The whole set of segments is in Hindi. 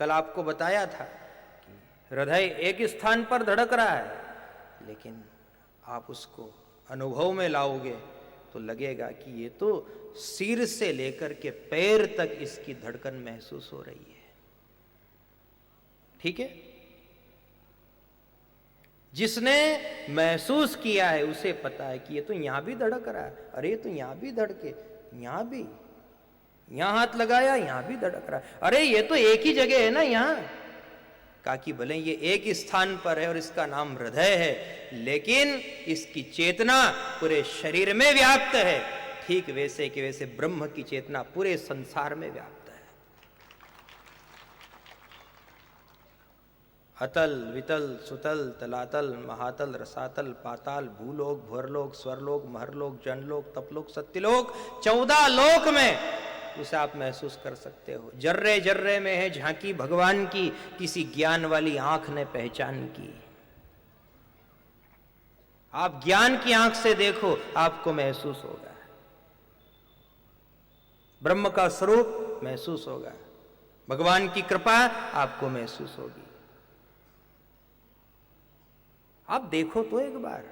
कल आपको बताया था कि हृदय एक स्थान पर धड़क रहा है, लेकिन आप उसको अनुभव में लाओगे तो लगेगा कि ये तो सिर से लेकर के पैर तक इसकी धड़कन महसूस हो रही है। ठीक है, जिसने महसूस किया है उसे पता है कि ये तो यहां भी धड़क रहा है, अरे ये तो यहां भी धड़के, यहां भी, यहां हाथ लगाया यहां भी धड़क रहा है, अरे ये तो एक ही जगह है ना यहां। कहा कि भले ये एक स्थान पर है और इसका नाम हृदय है, लेकिन इसकी चेतना पूरे शरीर में व्याप्त है। ठीक वैसे कि वैसे ब्रह्म की चेतना पूरे संसार में व्याप्त है। अतल वितल सुतल तलातल महातल रसातल पाताल भूलोक भुवरलोक स्वरलोक महरलोक जनलोक तपलोक सत्यलोक, 14 लोक में उसे आप महसूस कर सकते हो। जर्रे जर्रे में है झांकी भगवान की, किसी ज्ञान वाली आंख ने पहचान की। आप ज्ञान की आंख से देखो, आपको महसूस होगा, ब्रह्म का स्वरूप महसूस होगा, भगवान की कृपा आपको महसूस होगी। आप देखो तो एक बार,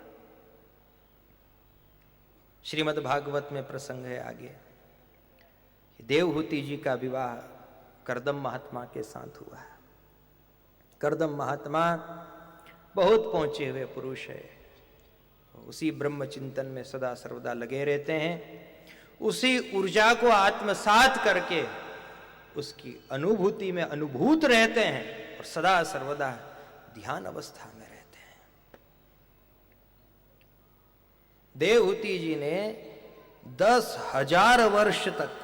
श्रीमद् भागवत में प्रसंग है आगे, देवहूति जी का विवाह करदम महात्मा के साथ हुआ है। करदम महात्मा बहुत पहुंचे हुए पुरुष है, उसी ब्रह्म चिंतन में सदा सर्वदा लगे रहते हैं, उसी ऊर्जा को आत्मसात करके उसकी अनुभूति में अनुभूत रहते हैं और सदा सर्वदा ध्यान अवस्था में रहते हैं। देवहूति जी ने 10,000 वर्ष तक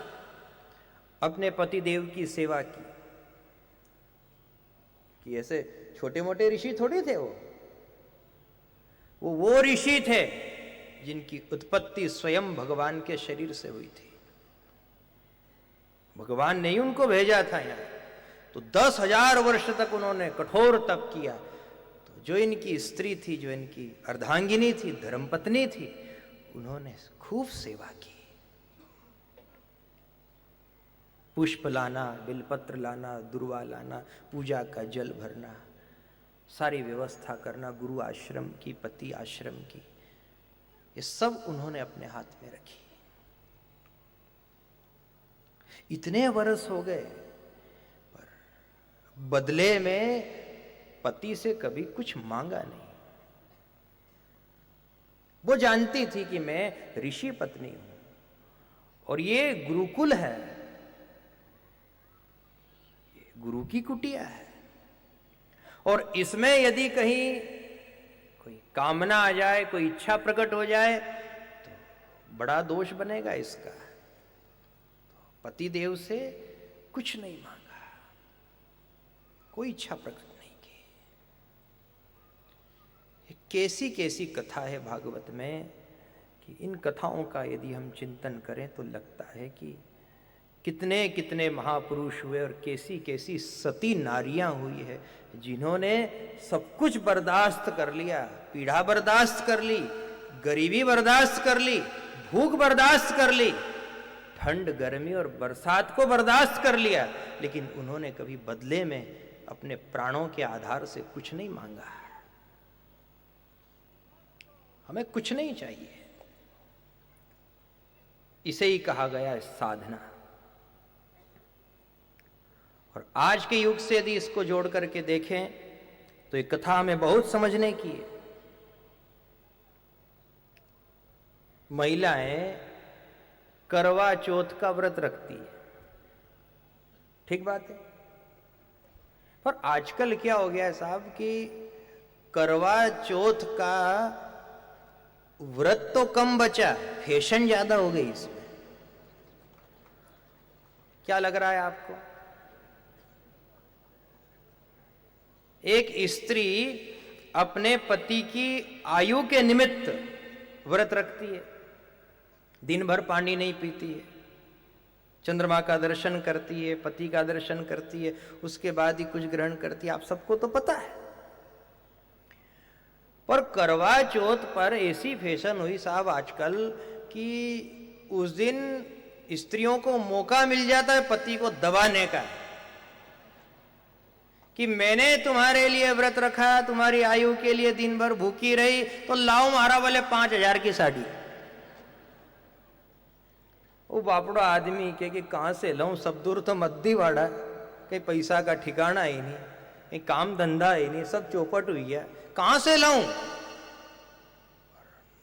अपने पति देव की सेवा की। कि ऐसे छोटे मोटे ऋषि थोड़ी थे वो ऋषि थे जिनकी उत्पत्ति स्वयं भगवान के शरीर से हुई थी। भगवान ने ही उनको भेजा था यहाँ, तो 10,000 वर्ष तक उन्होंने कठोर तप किया। तो जो इनकी स्त्री थी, जो इनकी अर्धांगिनी थी, धर्मपत्नी थी, उन्होंने खूब सेवा की। पुष्प लाना, बिलपत्र लाना, दुर्वा लाना, पूजा का जल भरना, सारी व्यवस्था करना, गुरु आश्रम की, पति आश्रम की, ये सब उन्होंने अपने हाथ में रखी। इतने वर्ष हो गए, पर बदले में पति से कभी कुछ मांगा नहीं। वो जानती थी कि मैं ऋषि पत्नी हूं और ये गुरुकुल है, ये गुरु की कुटिया है, और इसमें यदि कहीं कोई कामना आ जाए, कोई इच्छा प्रकट हो जाए तो बड़ा दोष बनेगा इसका। तो पति देव से कुछ नहीं मांगा, कोई इच्छा प्रकट नहीं की। ये कैसी कैसी कथा है भागवत में कि इन कथाओं का यदि हम चिंतन करें तो लगता है कि कितने कितने महापुरुष हुए और कैसी कैसी सती नारियां हुई है जिन्होंने सब कुछ बर्दाश्त कर लिया। पीड़ा बर्दाश्त कर ली, गरीबी बर्दाश्त कर ली, भूख बर्दाश्त कर ली, ठंड गर्मी और बरसात को बर्दाश्त कर लिया, लेकिन उन्होंने कभी बदले में अपने प्राणों के आधार से कुछ नहीं मांगा। हमें कुछ नहीं चाहिए, इसे ही कहा गया है साधना। और आज के युग से यदि इसको जोड़ करके देखें तो एक कथा हमें बहुत समझने की है। महिलाएं करवा चौथ का व्रत रखती है, ठीक बात है, पर आजकल क्या हो गया है साहब कि करवा चौथ का व्रत तो कम बचा, फैशन ज्यादा हो गई इसमें। क्या लग रहा है आपको? एक स्त्री अपने पति की आयु के निमित्त व्रत रखती है, दिन भर पानी नहीं पीती है, चंद्रमा का दर्शन करती है, पति का दर्शन करती है, उसके बाद ही कुछ ग्रहण करती है। आप सबको तो पता है। पर करवा चौथ पर ऐसी फैशन हुई साहब आजकल कि उस दिन स्त्रियों को मौका मिल जाता है पति को दबाने का। कि मैंने तुम्हारे लिए व्रत रखा, तुम्हारी आयु के लिए दिन भर भूखी रही, तो लाओ मारा वाले 5,000 की साड़ी। वो बापड़ो आदमी के कि कहां से लाऊं, सब दूर तो मद्दी वाड़ा, कहीं पैसा का ठिकाना ही नहीं, कहीं काम धंधा ही नहीं, सब चौपट हुई है, कहां से लाऊं?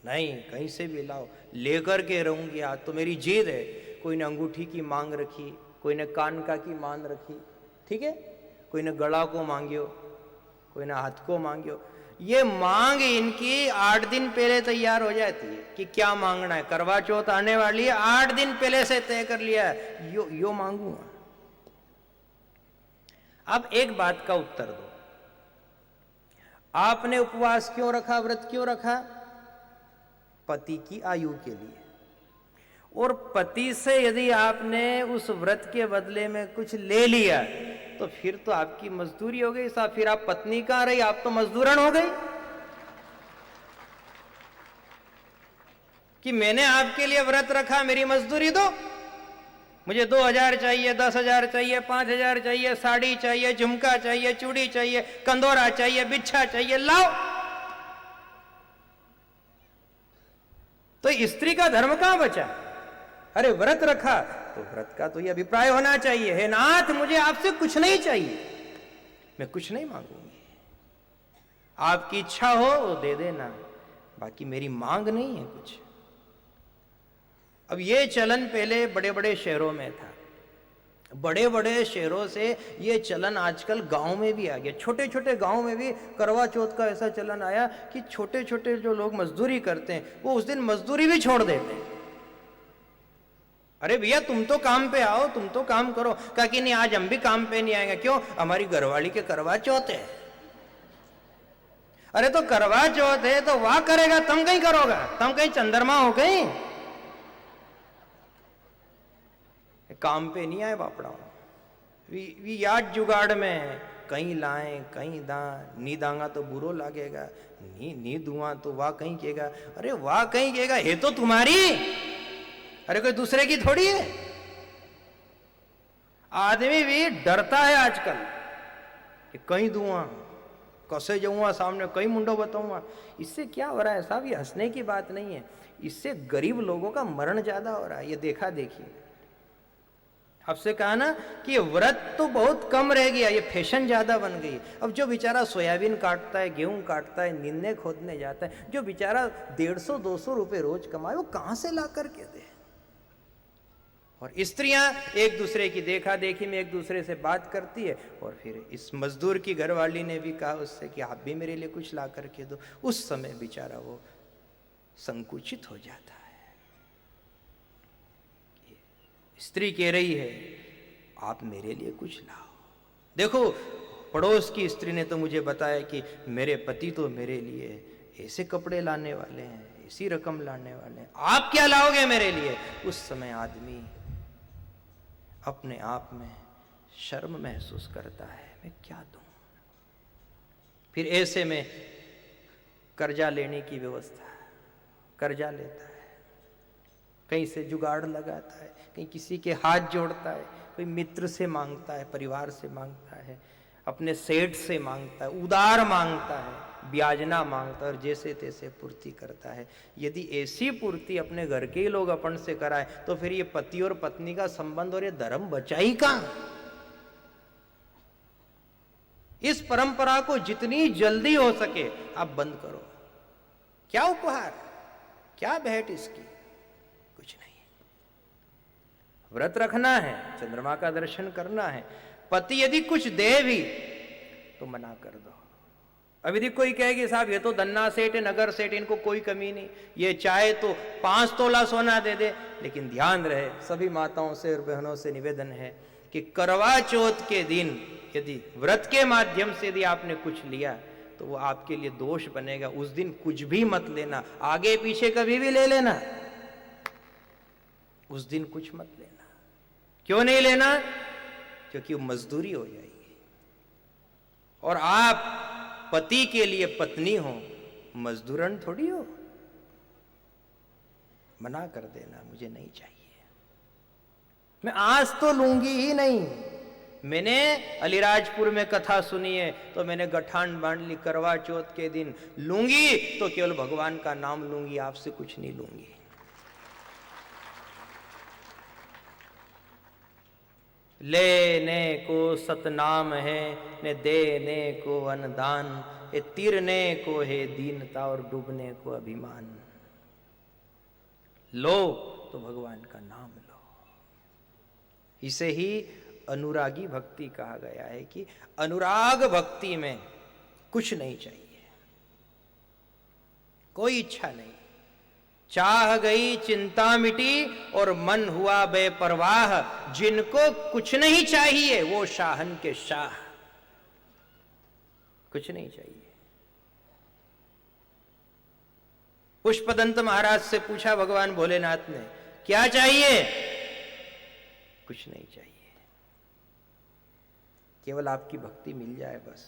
नहीं, कहीं से भी लाओ, लेकर के रहूंगी। आज तो मेरी जिद है। कोई ने अंगूठी की मांग रखी, कोई ने कान का की मांग रखी, ठीक है, कोई ने गला को मांगियो, कोई ने हाथ को मांगियो। ये मांग इनकी 8 दिन पहले तैयार हो जाती है कि क्या मांगना है। करवा चौथ आने वाली है, 8 दिन पहले से तय कर लिया है, यो मांगूंगा। अब एक बात का उत्तर दो, आपने उपवास क्यों रखा, व्रत क्यों रखा? पति की आयु के लिए। और पति से यदि आपने उस व्रत के बदले में कुछ ले लिया तो फिर तो आपकी मजदूरी हो गई साहब, फिर आप पत्नी कहां रही, आप तो मजदूरन हो गई। कि मैंने आपके लिए व्रत रखा, मेरी मजदूरी दो, मुझे 2,000 चाहिए, 10,000 चाहिए, 5,000 चाहिए, साड़ी चाहिए, झुमका चाहिए, चूड़ी चाहिए, कंदोरा चाहिए, बिच्छा चाहिए, लाओ। तो स्त्री का धर्म कहां बचा? अरे व्रत रखा तो व्रत का तो ये अभिप्राय होना चाहिए, हे नाथ मुझे आपसे कुछ नहीं चाहिए, मैं कुछ नहीं मांगूंगी, आपकी इच्छा हो वो दे देना, बाकी मेरी मांग नहीं है कुछ। अब ये चलन पहले बड़े बड़े शहरों में था, बड़े बड़े शहरों से ये चलन आजकल गांव में भी आ गया। छोटे छोटे गांव में भी करवा चौथ का ऐसा चलन आया कि छोटे छोटे जो लोग मजदूरी करते हैं वो उस दिन मजदूरी भी छोड़ देते हैं। अरे भैया तुम तो काम पे आओ, तुम तो काम करो। कहा कि नहीं आज हम भी काम पे नहीं आएंगे। क्यों? हमारी घरवाली के करवा चौथ है। अरे तो करवा चौथ है तो वाह करेगा, तुम कहीं करोगा, तुम कहीं चंद्रमा हो गई, काम पे नहीं आए बापड़ाओ। वी याद जुगाड़ में कहीं लाएं कहीं दां, नी दांगा तो बुरो लागेगा, नी दुआ तो वाह कहीं कहेगा। अरे वाह कहीं कहेगा, ये तो तुम्हारी, अरे कोई दूसरे की थोड़ी है। आदमी भी डरता है आजकल कि कहीं दूंगा, कसे जाऊंगा सामने, कहीं मुंडो बताऊंगा। इससे क्या हो रहा है साहब? ये हंसने की बात नहीं है, इससे गरीब लोगों का मरण ज्यादा हो रहा है। ये देखा देखिए, आपसे कहा ना कि व्रत तो बहुत कम रह गया, ये फैशन ज्यादा बन गई। अब जो बेचारा सोयाबीन काटता है, गेहूं काटता है, नींदे खोदने जाता है, जो बेचारा 150-200 रुपए रोज कमाए, वो कहां से ला करके दे? और स्त्रियां एक दूसरे की देखा देखी में एक दूसरे से बात करती है। और फिर इस मजदूर की घरवाली ने भी कहा उससे कि आप भी मेरे लिए कुछ ला करके दो। उस समय बेचारा वो संकुचित हो जाता है। स्त्री कह रही है आप मेरे लिए कुछ लाओ। देखो पड़ोस की स्त्री ने तो मुझे बताया कि मेरे पति तो मेरे लिए ऐसे कपड़े लाने वाले हैं, ऐसी रकम लाने वाले हैं, आप क्या लाओगे मेरे लिए? उस समय आदमी अपने आप में शर्म महसूस करता है, मैं क्या दूं। फिर ऐसे में कर्जा लेने की व्यवस्था, कर्जा लेता है, कहीं से जुगाड़ लगाता है, कहीं किसी के हाथ जोड़ता है, कोई मित्र से मांगता है, परिवार से मांगता है, अपने सेठ से मांगता है, उधार मांगता है, ब्याजना मांगता है, और जैसे तैसे पूर्ति करता है। यदि ऐसी पूर्ति अपने घर के ही लोग अपन से कराए तो फिर ये पति और पत्नी का संबंध और ये धर्म बचा ही कहां? इस परंपरा को जितनी जल्दी हो सके आप बंद करो। क्या उपहार, क्या भेंट इसकी? कुछ नहीं। व्रत रखना है, चंद्रमा का दर्शन करना है, पति यदि कुछ दे भी तो मना कर दो। अब यदि कोई कहेगी साहब ये तो धन्ना सेठ है, नगर सेठ, इनको कोई कमी नहीं, ये चाहे तो 5 तोला सोना दे दे, लेकिन ध्यान रहे सभी माताओं से और बहनों से निवेदन है कि करवा चौथ के दिन यदि व्रत के माध्यम से यदि आपने कुछ लिया तो वो आपके लिए दोष बनेगा। उस दिन कुछ भी मत लेना, आगे पीछे कभी भी ले लेना, उस दिन कुछ मत लेना। क्यों नहीं लेना? क्योंकि वो मजदूरी हो जाएगी। और आप पति के लिए पत्नी हो, मजदूरन थोड़ी हो। मना कर देना, मुझे नहीं चाहिए, मैं आज तो लूंगी ही नहीं, मैंने अलीराजपुर में कथा सुनी है तो मैंने गठान बांध ली, करवा चौथ के दिन लूंगी तो केवल भगवान का नाम लूंगी, आपसे कुछ नहीं लूंगी। लेने को सतनाम है ने देने को अनदान, ये तीरने को है दीनता और डूबने को अभिमान। लो तो भगवान का नाम लो। इसे ही अनुरागी भक्ति कहा गया है कि अनुराग भक्ति में कुछ नहीं चाहिए, कोई इच्छा नहीं। चाह गई चिंता मिटी और मन हुआ बेपरवाह, जिनको कुछ नहीं चाहिए वो शाहन के शाह। कुछ नहीं चाहिए। पुष्पदंत महाराज से पूछा भगवान भोलेनाथ ने, क्या चाहिए? कुछ नहीं चाहिए, केवल आपकी भक्ति मिल जाए बस,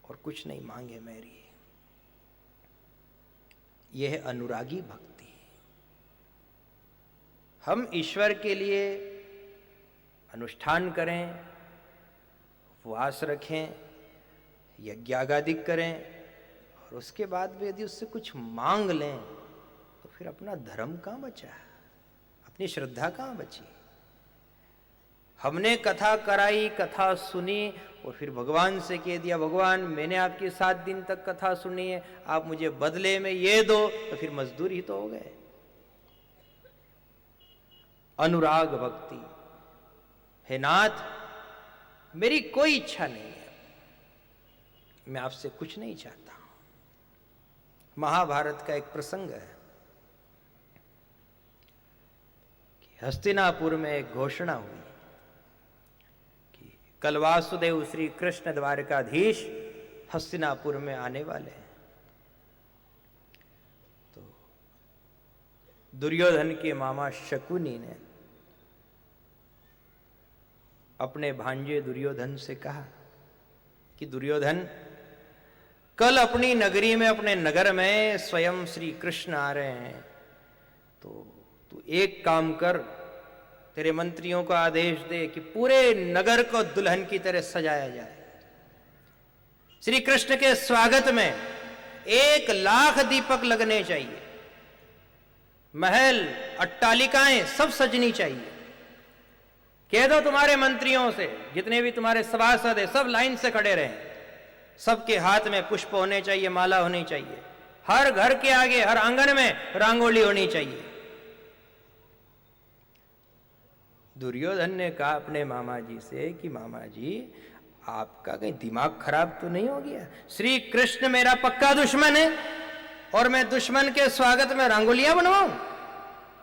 और कुछ नहीं मांगे मेरी। यह है अनुरागी भक्ति। हम ईश्वर के लिए अनुष्ठान करें, उपवास रखें, यज्ञागादिक करें, और उसके बाद भी यदि उससे कुछ मांग लें तो फिर अपना धर्म कहाँ बचा, अपनी श्रद्धा कहाँ बची? हमने कथा कराई, कथा सुनी और फिर भगवान से कह दिया, भगवान मैंने आपकी 7 दिन तक कथा सुनी है, आप मुझे बदले में ये दो, तो फिर मजदूर ही तो हो गए। अनुराग भक्ति, हे नाथ मेरी कोई इच्छा नहीं है, मैं आपसे कुछ नहीं चाहता। महाभारत का एक प्रसंग है कि हस्तिनापुर में एक घोषणा हुई कि कल वासुदेव श्री कृष्ण द्वारकाधीश हस्तिनापुर में आने वाले हैं। तो दुर्योधन के मामा शकुनी ने अपने भांजे दुर्योधन से कहा कि दुर्योधन, कल अपनी नगरी में, अपने नगर में स्वयं श्री कृष्ण आ रहे हैं, तो तू एक काम कर, तेरे मंत्रियों को आदेश दे कि पूरे नगर को दुल्हन की तरह सजाया जाए। श्री कृष्ण के स्वागत में 1 लाख दीपक लगने चाहिए, महल अट्टालिकाएं सब सजनी चाहिए। कह दो तुम्हारे मंत्रियों से, जितने भी तुम्हारे सभासद है सब लाइन से खड़े रहें, सबके हाथ में पुष्प होने चाहिए, माला होनी चाहिए, हर घर के आगे, हर आंगन में रंगोली होनी चाहिए। दुर्योधन ने कहा अपने मामा जी से कि मामा जी आपका कहीं दिमाग खराब तो नहीं हो गया? श्री कृष्ण मेरा पक्का दुश्मन है और मैं दुश्मन के स्वागत में रंगोलियां बनवाऊं,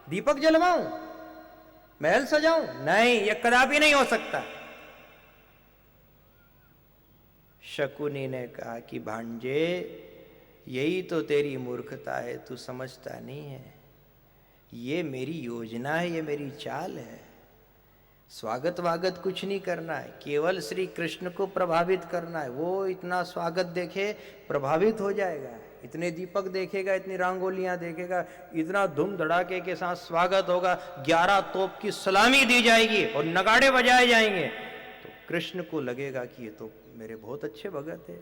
दीपक जलवाऊं, महल सजाऊं? नहीं, यह कदापि नहीं हो सकता। शकुनी ने कहा कि भांजे यही तो तेरी मूर्खता है, तू समझता नहीं है, ये मेरी योजना है, ये मेरी चाल है। स्वागत वागत कुछ नहीं करना है, केवल श्री कृष्ण को प्रभावित करना है। वो इतना स्वागत देखे प्रभावित हो जाएगा, इतने दीपक देखेगा, इतनी रंगोलियां देखेगा, इतना धूम धड़ाके के साथ स्वागत होगा, 11 तोप की सलामी दी जाएगी और नगाड़े बजाए जाएंगे, तो कृष्ण को लगेगा कि ये तो मेरे बहुत अच्छे भगत है,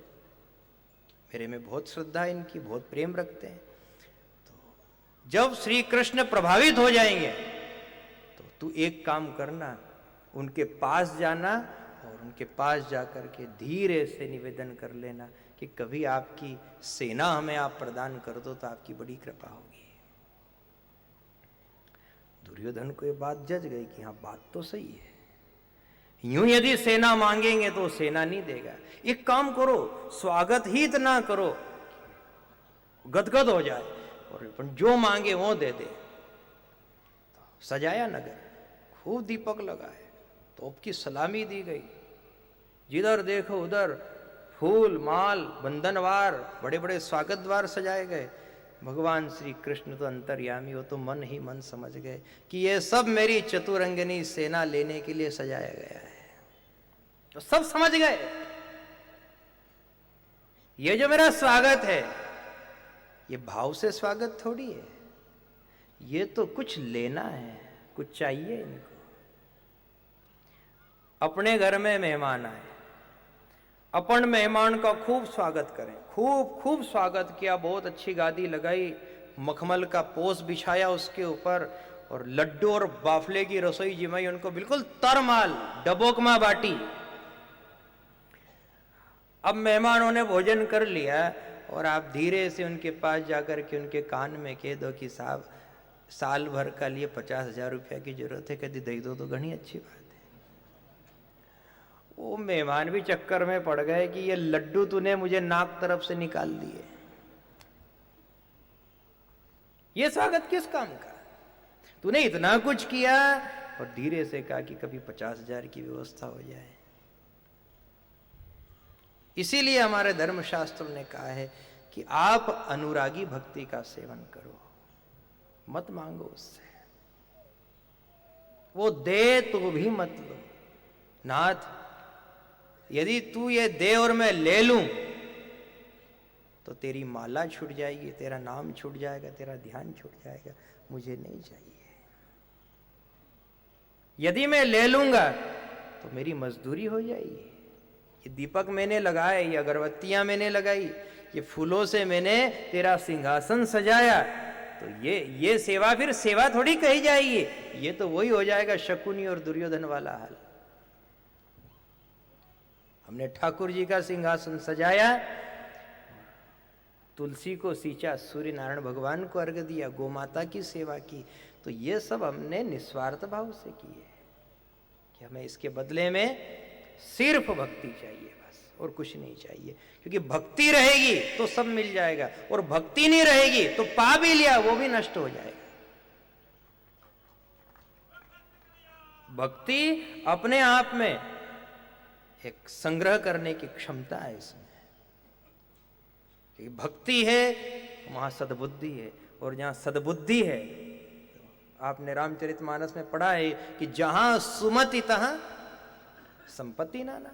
मेरे में बहुत श्रद्धा है इनकी, बहुत प्रेम रखते हैं। तो जब श्री कृष्ण प्रभावित हो जाएंगे तो तू एक काम करना, उनके पास जाना और उनके पास जाकर के धीरे से निवेदन कर लेना कि कभी आपकी सेना हमें आप प्रदान कर दो तो आपकी बड़ी कृपा होगी। दुर्योधन को ये बात जज गई कि हाँ बात तो सही है, यूं यदि सेना मांगेंगे तो सेना नहीं देगा। एक काम करो, स्वागत ही इतना करो गदगद हो जाए और जो मांगे वो दे दे। तो सजाया नगर, खूब दीपक लगाए, तोप की सलामी दी गई, जिधर देखो उधर फूल माल बंधनवार, बड़े बड़े स्वागत द्वार सजाए गए। भगवान श्री कृष्ण तो अंतर्यामी, हो तो मन ही मन समझ गए कि ये सब मेरी चतुरंगिनी सेना लेने के लिए सजाया गया है। तो सब समझ गए ये जो मेरा स्वागत है ये भाव से स्वागत थोड़ी है, ये तो कुछ लेना है, कुछ चाहिए इनको। अपने घर में मेहमान आए, अपन मेहमान का खूब स्वागत करें, खूब खूब स्वागत किया, बहुत अच्छी गादी लगाई, मखमल का पोस बिछाया उसके ऊपर, और लड्डू और बाफले की रसोई जिमाई, उनको बिल्कुल तरमाल डबोकमा बाटी। अब मेहमानों ने भोजन कर लिया और आप धीरे से उनके पास जाकर के उनके कान में कह दो कि साहब साल भर का लिए 50,000 रुपया की जरूरत है, कभी दे दो तो घनी अच्छी बात है। वो मेहमान भी चक्कर में पड़ गए कि ये लड्डू तूने मुझे नाक तरफ से निकाल दिए, ये स्वागत किस काम का, तूने इतना कुछ किया। और धीरे से कहा कि कभी 50,000 की व्यवस्था हो जाए। इसीलिए हमारे धर्मशास्त्र ने कहा है कि आप अनुरागी भक्ति का सेवन करो, मत मांगो उससे, वो दे तो भी मत लो। नाथ यदि तू ये दे और मैं ले लूं तो तेरी माला छूट जाएगी, तेरा नाम छूट जाएगा, तेरा ध्यान छूट जाएगा, मुझे नहीं चाहिए। यदि मैं ले लूंगा तो मेरी मजदूरी हो जाएगी, ये दीपक मैंने लगाए, ये अगरबत्तियां मैंने लगाई, ये फूलों से मैंने तेरा सिंहासन सजाया, तो ये सेवा फिर सेवा थोड़ी कही जाएगी, ये तो वही हो जाएगा शकुनी और दुर्योधन वाला हाल। हमने ठाकुर जी का सिंहासन सजाया, तुलसी को सींचा, सूर्य नारायण भगवान को अर्घ दिया, गोमाता की सेवा की, तो ये सब हमने निस्वार्थ भाव से किए कि हमें इसके बदले में सिर्फ भक्ति चाहिए बस, और कुछ नहीं चाहिए। क्योंकि भक्ति रहेगी तो सब मिल जाएगा, और भक्ति नहीं रहेगी तो पा भी लिया वो भी नष्ट हो जाएगा। भक्ति अपने आप में एक संग्रह करने की क्षमता है इसमें, कि भक्ति है वहां सद्बुद्धि है, और जहां सद्बुद्धि है, आपने रामचरितमानस में पढ़ा है कि जहां सुमति तहां संपत्ति नाना।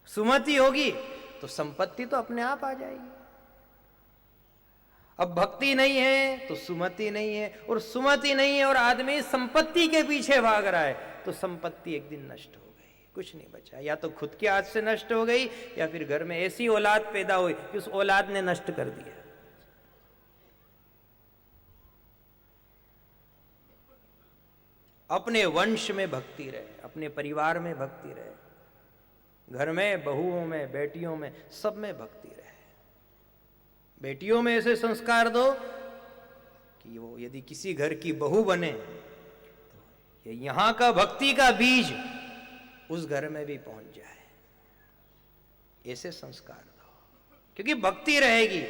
सुमति होगी तो संपत्ति तो अपने आप आ जाएगी। अब भक्ति नहीं है तो सुमति नहीं है, और सुमति नहीं है और आदमी संपत्ति के पीछे भाग रहा है, तो संपत्ति एक दिन नष्ट हो गई, कुछ नहीं बचा। या तो खुद के हाथ से नष्ट हो गई, या फिर घर में ऐसी औलाद पैदा हुई कि उस औलाद ने नष्ट कर दिया। अपने वंश में भक्ति रहे, अपने परिवार में भक्ति रहे, घर में, बहुओं में, बेटियों में, सब में भक्ति रहे। बेटियों में ऐसे संस्कार दो कि वो यदि किसी घर की बहू बने तो यहां का भक्ति का बीज उस घर में भी पहुंच जाए, ऐसे संस्कार दो। क्योंकि भक्ति रहेगी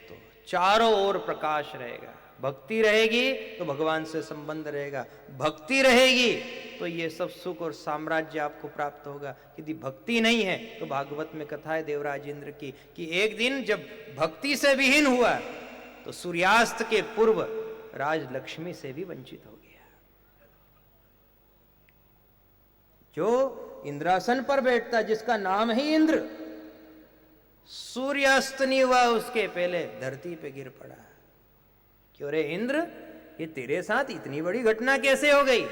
तो चारों ओर प्रकाश रहेगा, भक्ति रहेगी तो भगवान से संबंध रहेगा, भक्ति रहेगी तो ये सब सुख और साम्राज्य आपको प्राप्त होगा। यदि भक्ति नहीं है तो भागवत में कथा है देवराज इंद्र की कि एक दिन जब भक्ति से विहीन हुआ तो सूर्यास्त के पूर्व राज लक्ष्मी से भी वंचित हो गया। जो इंद्रासन पर बैठता, जिसका नाम है इंद्र, सूर्यास्त नहीं हुआ उसके पहले धरती पे गिर पड़ा। क्यों रे इंद्र, ये तेरे साथ इतनी बड़ी घटना कैसे हो गई?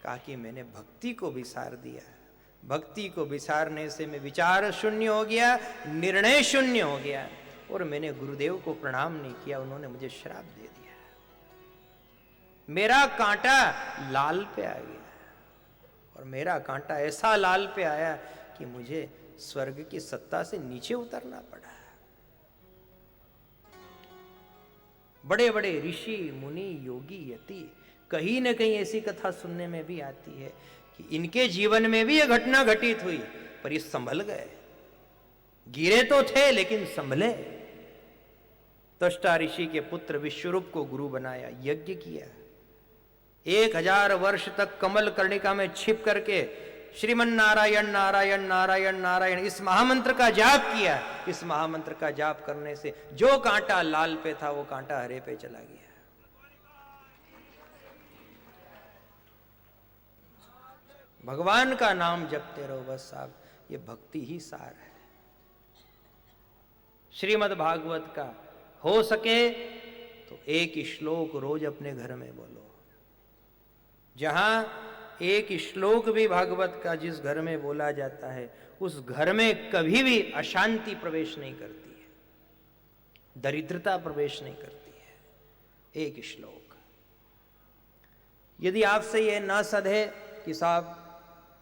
कहा कि मैंने भक्ति को विसार दिया, भक्ति को विसारने से मैं विचार शून्य हो गया, निर्णय शून्य हो गया, और मैंने गुरुदेव को प्रणाम नहीं किया, उन्होंने मुझे श्राप दे दिया। मेरा कांटा लाल पे आ गया, और मेरा कांटा ऐसा लाल पे आया कि मुझे स्वर्ग की सत्ता से नीचे उतरना पड़ा। बड़े बड़े ऋषि मुनि योगी यति कहीं न कहीं ऐसी कथा सुनने में भी आती है कि इनके जीवन में भी यह घटना घटित हुई, पर ये संभल गए। गिरे तो थे लेकिन संभले। त्वष्टा ऋषि के पुत्र विश्वरूप को गुरु बनाया, यज्ञ किया, 1000 वर्ष तक कमल कर्णिका में छिप करके श्रीमन नारायण नारायण नारायण नारायण इस महामंत्र का जाप किया। इस महामंत्र का जाप करने से जो कांटा लाल पे था वो कांटा हरे पे चला गया। भगवान का नाम जपते रहो बस साहब, ये भक्ति ही सार है। श्रीमद् भागवत का हो सके तो एक श्लोक रोज अपने घर में बोलो। जहां एक श्लोक भी भागवत का जिस घर में बोला जाता है उस घर में कभी भी अशांति प्रवेश नहीं करती है, दरिद्रता प्रवेश नहीं करती है। एक श्लोक। यदि आपसे ये ना सधे कि साहब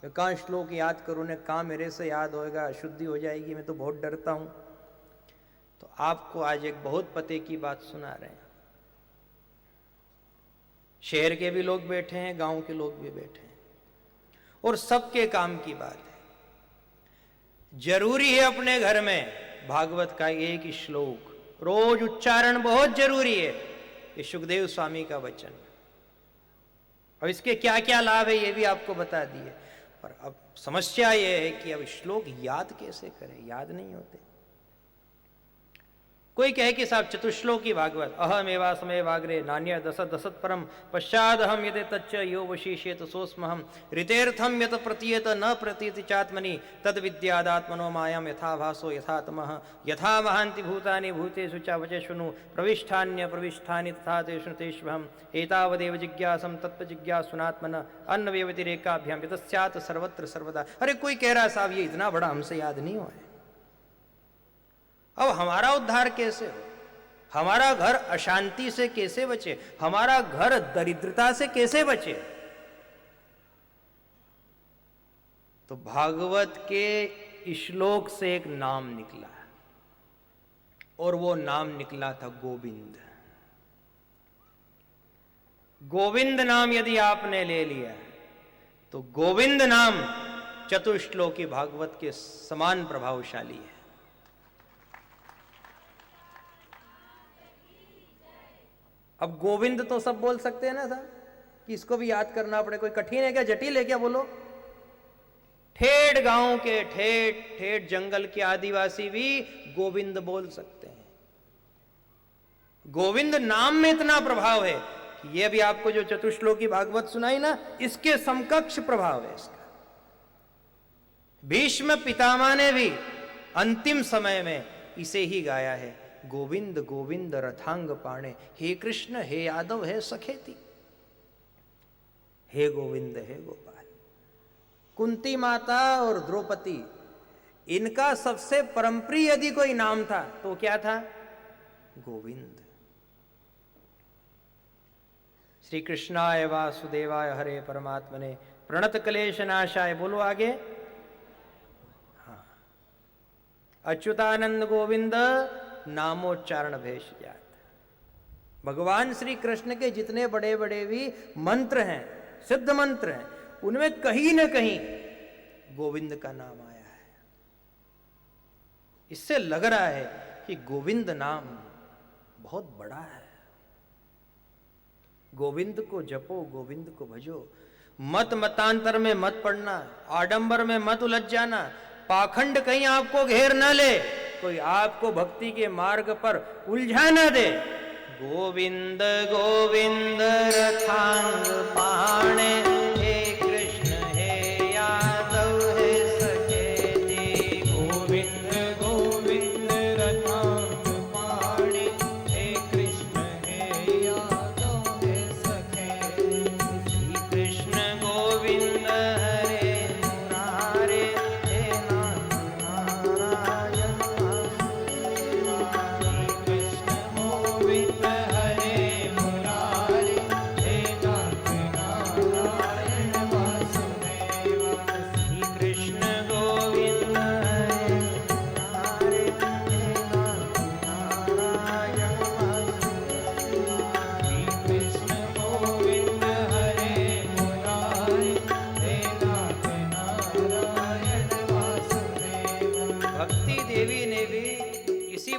कहाँ श्लोक याद करूँ ने, कहाँ मेरे से याद होएगा, अशुद्धि हो जाएगी, मैं तो बहुत डरता हूं, तो आपको आज एक बहुत पते की बात सुना रहे हैं। शहर के भी लोग बैठे हैं, गांव के लोग भी बैठे हैं, और सबके काम की बात है। जरूरी है अपने घर में भागवत का एक श्लोक रोज उच्चारण बहुत जरूरी है। ये सुखदेव स्वामी का वचन, और इसके क्या क्या लाभ है ये भी आपको बता दिए। पर अब समस्या ये है कि अब श्लोक याद कैसे करें, याद नहीं होते। कोई कहे कि साहब चतुश्लोकी भागवत, अहमेवा समय वाग्रे नान्य दसत दसत परम पश्चाद हम यदे तच्च यो वशीष्येत सोस्महम ऋतेर्थम यत प्रतीयत न प्रतीति चात्मनि तद विद्यादात्मनो मायाम यथा भासो यथा तमः यथा महांति भूतानि भूतेषु च वचेषुनु प्रविष्ठान्य प्रविष्ठानि तथा तेषु तेष्वहम एतावदेव जिज्ञासम तत्व जिज्ञासुनात्मन अन्न व्यतिरेकाभ्याम यतस्यात् सर्वत्र सर्वदा। अरे कोई कह रहा साहब ये इतना बड़ा हमसे याद नहीं हुआ है, अब हमारा उद्धार कैसे हो, हमारा घर अशांति से कैसे बचे, हमारा घर दरिद्रता से कैसे बचे। तो भागवत के श्लोक से एक नाम निकला, और वो नाम निकला था गोविंद। गोविंद नाम यदि आपने ले लिया तो गोविंद नाम चतुश्लोकी भागवत के समान प्रभावशाली है। अब गोविंद तो सब बोल सकते हैं ना साहब, कि इसको भी याद करना पड़े, कोई कठिन है क्या, जटिल है क्या, बोलो। ठेठ गांव के ठेठ जंगल के आदिवासी भी गोविंद बोल सकते हैं। गोविंद नाम में इतना प्रभाव है कि ये भी आपको जो चतुश्लोकी भागवत सुनाई ना, इसके समकक्ष प्रभाव है इसका। भीष्म पितामह ने भी अंतिम समय में इसे ही गाया है, गोविंद गोविंद रथांग पाणे, हे कृष्ण हे यादव हे सखेती, हे गोविंद हे गोपाल। कुंती माता और द्रौपदी, इनका सबसे परमप्रिय यदि कोई नाम था तो क्या था, गोविंद। श्री कृष्णाय वासुदेवाय हरे परमात्मने प्रणत क्लेश नाशाय, बोलो आगे। हाँ, अच्युतानंद गोविंद नामोच्चारण भेष जात। भगवान श्री कृष्ण के जितने बड़े बड़े भी मंत्र हैं, सिद्ध मंत्र हैं, उनमें कहीं ना कहीं गोविंद का नाम आया है। इससे लग रहा है कि गोविंद नाम बहुत बड़ा है। गोविंद को जपो, गोविंद को भजो, मत मतांतर में मत पड़ना, आडंबर में मत उलझ जाना, पाखंड कहीं आपको घेर न ले, कोई आपको भक्ति के मार्ग पर उलझा न दे। गोविंद गोविंद रथांग पाणे, हे कृष्ण हे यादव हे सखेती। गोविंद गोविंद रथांग पाणे, हे कृष्ण हे यादव हे सखेती। श्री कृष्ण गोविंद हरे मुरारे, हे नाथ नारायण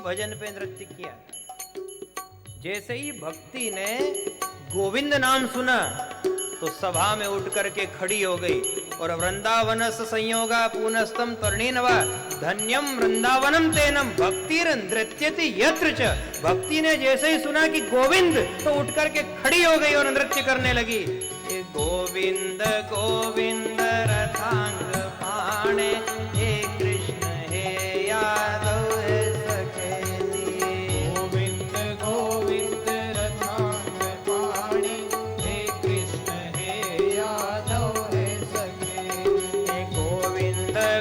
भजन पे नृत्य किया। जैसे ही भक्ति ने गोविंद नाम सुना तो सभा में उठ करके खड़ी हो गई और वृंदावनस संयोगा पुनस्तम तरणीनवा धन्यम वृंदावनम तेनम भक्तिर नृत्यति यत्र च। भक्ति ने जैसे ही सुना कि गोविंद तो उठ करके खड़ी हो गई और नृत्य करने लगी। गोविंद गोविंद रथांग पाणे, हे कृष्ण हे यादव हे सखेती। गोविंद गोविंद रथांग पाणे, हे कृष्ण हे यादव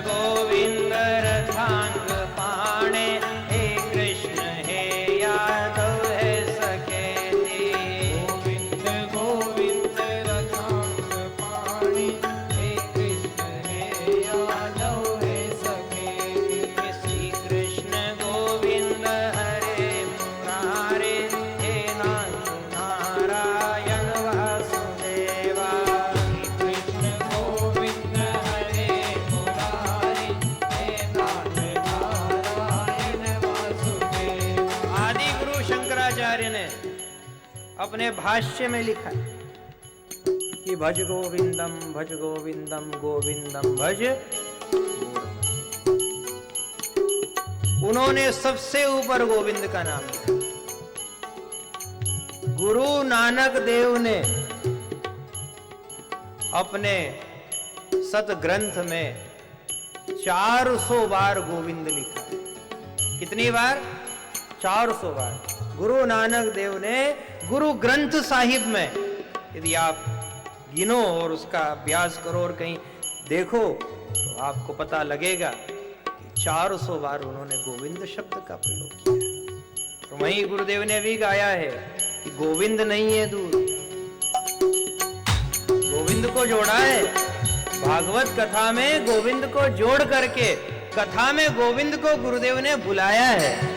गोविंद रथांग पाणे, हे कृष्ण हे यादव हे सखेती। गोविंद गोविंद रथांग पाणी, हे कृष्ण हे यादव हे सखेती। श्री कृष्ण गोविंद हरे मुरारे, हे नाथ नारायण वासुदेवा। श्री कृष्ण गोविंद हरे मुरारी, हे नाथ नारायण वासुदेव। आदि गुरु शंकराचार्य ने अपने भाष्य में लिखा कि भज गोविंदम गोविंदम भज। उन्होंने सबसे ऊपर गोविंद का नाम लिखा। गुरु नानक देव ने अपने सत ग्रंथ में 400 बार गोविंद लिखा है। कितनी बार? 400 बार। गुरु नानक देव ने गुरु ग्रंथ साहिब में, यदि आप गिनो और उसका अभ्यास करो और कहीं देखो तो आपको पता लगेगा कि 400 बार उन्होंने गोविंद शब्द का प्रयोग किया। तो वहीं गुरुदेव ने भी गाया है कि गोविंद नहीं है दूर, गोविंद को जोड़ा है। भागवत कथा में गोविंद को जोड़ करके कथा में गोविंद को गुरुदेव ने बुलाया है।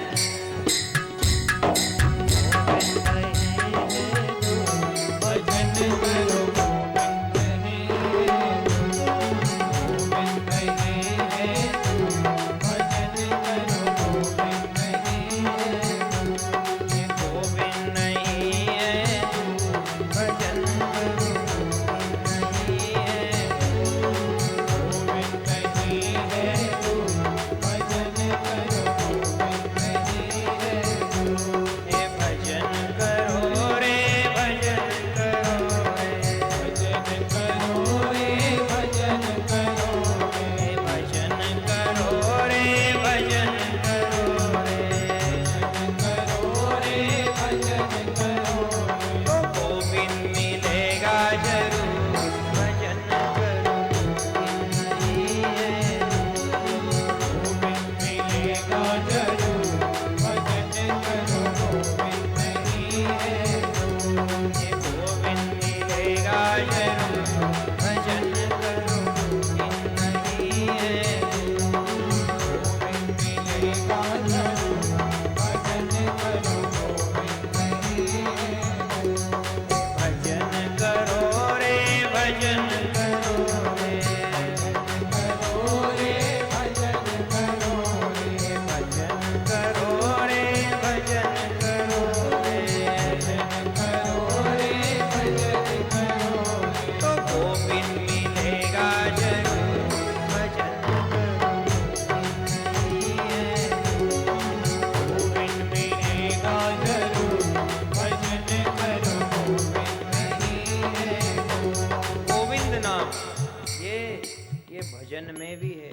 भजन में भी है,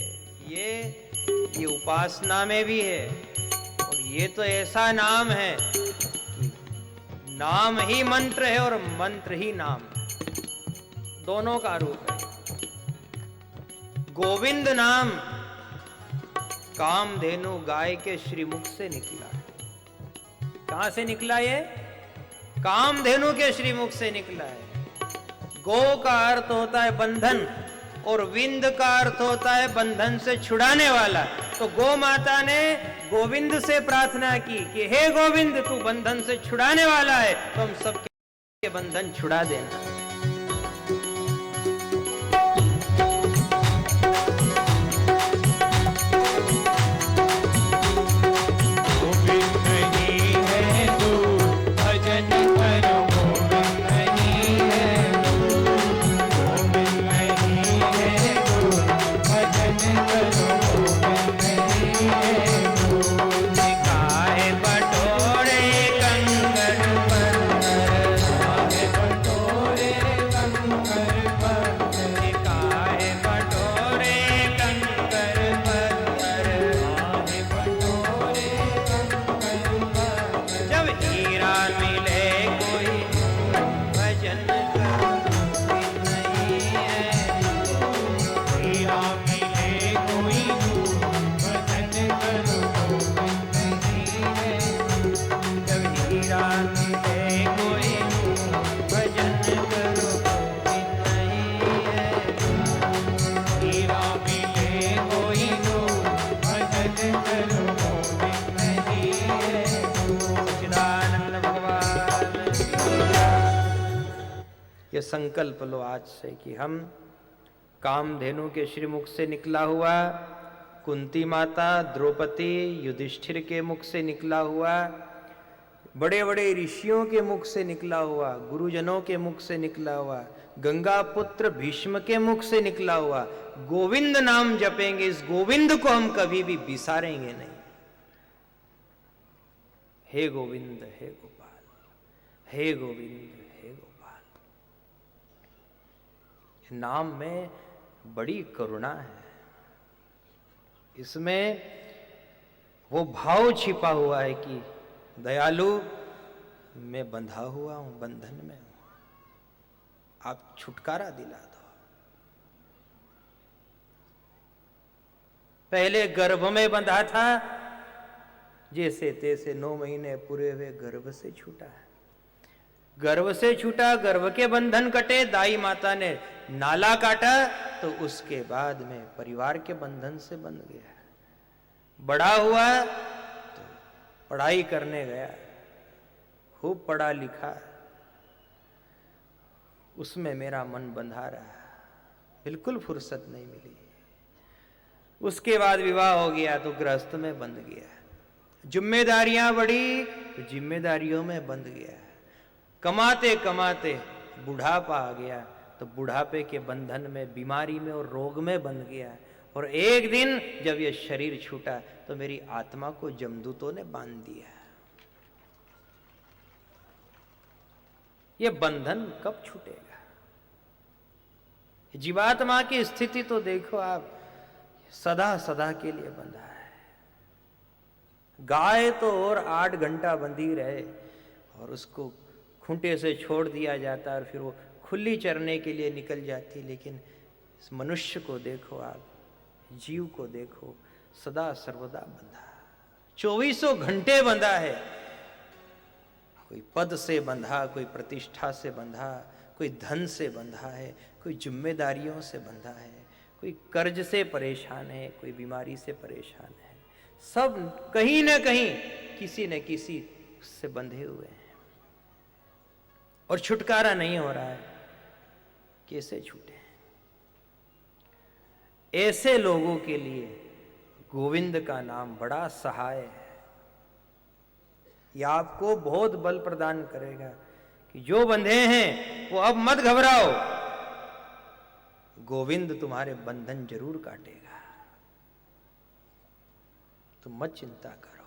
ये उपासना में भी है। और ये तो ऐसा नाम है कि नाम ही मंत्र है और मंत्र ही नाम है, दोनों का रूप है। गोविंद नाम कामधेनु गाय के श्रीमुख से निकला है। कहां से निकला ये? कामधेनु के श्रीमुख से निकला है। गो का अर्थ होता है बंधन और विंद का अर्थ होता है बंधन से छुड़ाने वाला। तो गो माता ने गोविंद से प्रार्थना की कि हे गोविंद, तू बंधन से छुड़ाने वाला है, तो हम सबके बंधन छुड़ा देना। बटोरे ये संकल्प लो आज से कि हम कामधेनु के श्रीमुख से निकला हुआ, कुंती माता, द्रौपदी, युधिष्ठिर के मुख से निकला हुआ, बड़े बड़े ऋषियों के मुख से निकला हुआ, गुरुजनों के मुख से निकला हुआ, गंगा पुत्र भीष्म के मुख से निकला हुआ गोविंद नाम जपेंगे। इस गोविंद को हम कभी भी बिसारेंगे नहीं। हे गोविंद, हे गोपाल, हे गोविंद, हे गोपाल। नाम में बड़ी करुणा है, इसमें वो भाव छिपा हुआ है कि दयालु, मैं बंधा हुआ हूं, बंधन में हूं, आप छुटकारा दिला दो। पहले गर्भ में बंधा था, जैसे तैसे 9 महीने पूरे हुए गर्भ से छूटा है। गर्भ से छूटा, गर्भ के बंधन कटे, दाई माता ने नाला काटा, तो उसके बाद में परिवार के बंधन से बंध गया। बड़ा हुआ तो पढ़ाई करने गया, खूब पढ़ा लिखा, उसमें मेरा मन बंधा रहा, बिल्कुल फुर्सत नहीं मिली। उसके बाद विवाह हो गया तो गृहस्थ में बंध गया, जिम्मेदारियां बढ़ी तो जिम्मेदारियों में बंध गया, कमाते कमाते बुढ़ापा आ गया तो बुढ़ापे के बंधन में, बीमारी में और रोग में बंध गया। और एक दिन जब यह शरीर छूटा तो मेरी आत्मा को जमदूतों ने बांध दिया। यह बंधन कब छूटेगा? जीवात्मा की स्थिति तो देखो आप, सदा सदा के लिए बंधा है। गाय तो और 8 घंटा बंधी रहे और उसको खूंटे से छोड़ दिया जाता और फिर वो खुली चरने के लिए निकल जाती, लेकिन इस मनुष्य को देखो आप, जीव को देखो, सदा सर्वदा बंधा, 24 घंटे बंधा है। कोई पद से बंधा, कोई प्रतिष्ठा से बंधा, कोई धन से बंधा है, कोई जिम्मेदारियों से बंधा है, कोई कर्ज से परेशान है, कोई बीमारी से परेशान है। सब कहीं ना कहीं किसी न किसी से बंधे हुए हैं और छुटकारा नहीं हो रहा है। कैसे छूटे? ऐसे लोगों के लिए गोविंद का नाम बड़ा सहाय है। यह आपको बहुत बल प्रदान करेगा कि जो बंधे हैं वो अब मत घबराओ, गोविंद तुम्हारे बंधन जरूर काटेगा, तुम मत चिंता करो।